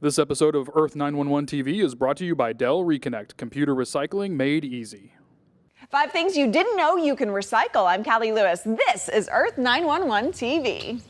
This episode of Earth 911 TV is brought to you by Dell Reconnect, computer recycling made easy. 5 things you didn't know you can recycle. I'm Callie Lewis. This is Earth 911 TV.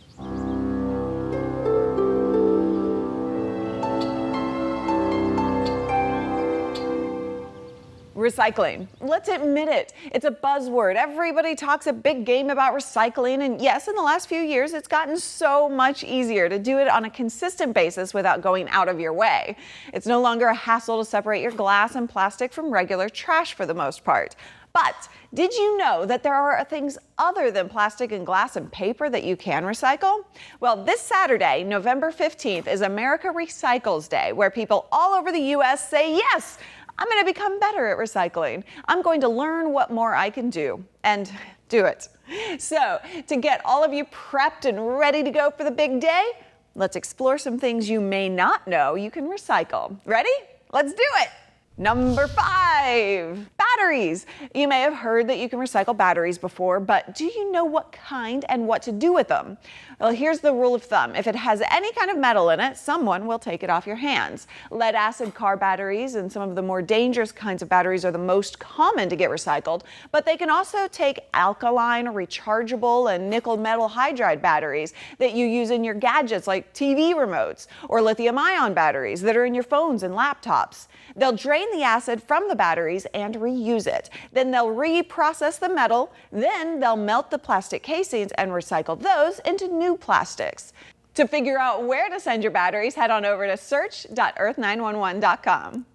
Recycling. Let's admit it. It's a buzzword. Everybody talks a big game about recycling, and yes, in the last few years, it's gotten so much easier to do it on a consistent basis without going out of your way. It's no longer a hassle to separate your glass and plastic from regular trash for the most part. But did you know that there are things other than plastic and glass and paper that you can recycle? Well, this Saturday, November 15th, is America Recycles Day, where people all over the U.S. say, yes, I'm going to become better at recycling. I'm going to learn what more I can do and do it. So, to get all of you prepped and ready to go for the big day, let's explore some things you may not know you can recycle. Ready? Let's do it. Number 5, batteries. You may have heard that you can recycle batteries before, but do you know what kind and what to do with them? Well, here's the rule of thumb. If it has any kind of metal in it, someone will take it off your hands. Lead acid car batteries and some of the more dangerous kinds of batteries are the most common to get recycled, but they can also take alkaline, rechargeable, and nickel metal hydride batteries that you use in your gadgets like TV remotes, or lithium-ion batteries that are in your phones and laptops. They'll drain the acid from the batteries and reuse it. Then they'll reprocess the metal, then they'll melt the plastic casings and recycle those into new plastics. To figure out where to send your batteries, head on over to search.earth911.com.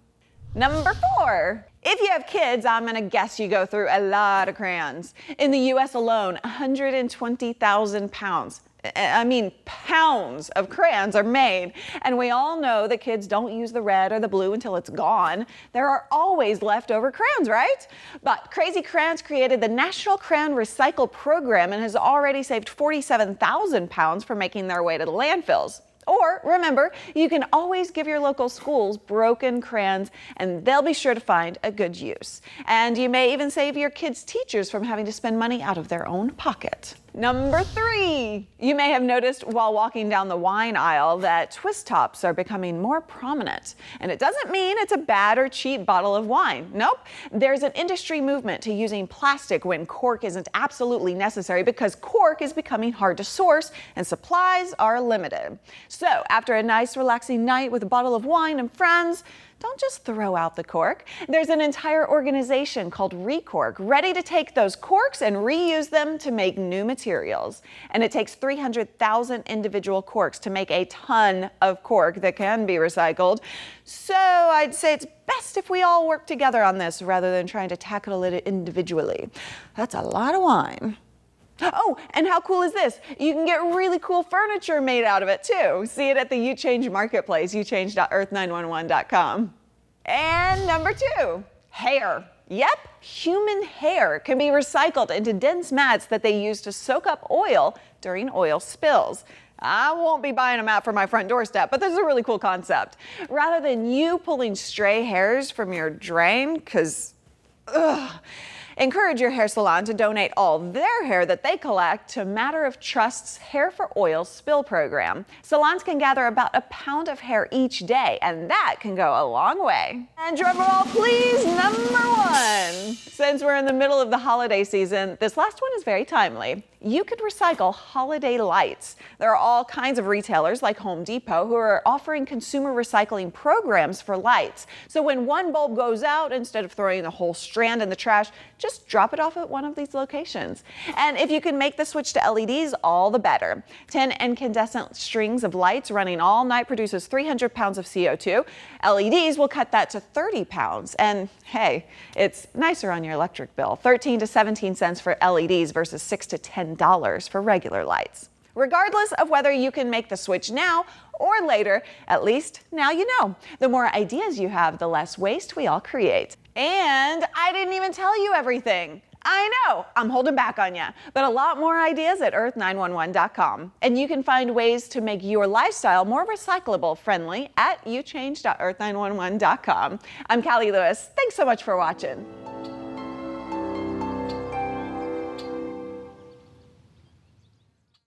Number 4. If you have kids, I'm going to guess you go through a lot of crayons. In the U.S. alone, 120,000 pounds of crayons are made. And we all know that kids don't use the red or the blue until it's gone. There are always leftover crayons, right? But Crazy Crayons created the National Crayon Recycle Program and has already saved 47,000 pounds from making their way to the landfills. Or, remember, you can always give your local schools broken crayons and they'll be sure to find a good use. And you may even save your kids' teachers from having to spend money out of their own pocket. Number 3, you may have noticed while walking down the wine aisle that twist tops are becoming more prominent. And it doesn't mean it's a bad or cheap bottle of wine. Nope. There's an industry movement to using plastic when cork isn't absolutely necessary because cork is becoming hard to source and supplies are limited. So after a nice relaxing night with a bottle of wine and friends, don't just throw out the cork. There's an entire organization called Recork ready to take those corks and reuse them to make new materials. And it takes 300,000 individual corks to make a ton of cork that can be recycled. So I'd say it's best if we all work together on this rather than trying to tackle it individually. That's a lot of wine. Oh, and how cool is this? You can get really cool furniture made out of it too. See it at the UChange marketplace, uchange.earth911.com. And number 2, hair. Yep, human hair can be recycled into dense mats that they use to soak up oil during oil spills. I won't be buying a mat for my front doorstep, but this is a really cool concept. Rather than you pulling stray hairs from your drain, encourage your hair salon to donate all their hair that they collect to Matter of Trust's Hair for Oil Spill program. Salons can gather about a pound of hair each day, and that can go a long way. And drum roll, please, number 1. Since we're in the middle of the holiday season, this last one is very timely. You could recycle holiday lights. There are all kinds of retailers like Home Depot who are offering consumer recycling programs for lights. So when one bulb goes out, instead of throwing the whole strand in the trash, just drop it off at one of these locations. And if you can make the switch to LEDs, all the better. 10 incandescent strings of lights running all night produces 300 pounds of CO2. LEDs will cut that to 30 pounds. And hey, it's nicer on your electric bill. 13 to 17 cents for LEDs versus $6 to $10 for regular lights. Regardless of whether you can make the switch now or later, at least now you know. The more ideas you have, the less waste we all create. And I didn't even tell you everything. I know, I'm holding back on you, but a lot more ideas at earth911.com. And you can find ways to make your lifestyle more recyclable friendly at uchange.earth911.com. I'm Callie Lewis. Thanks so much for watching.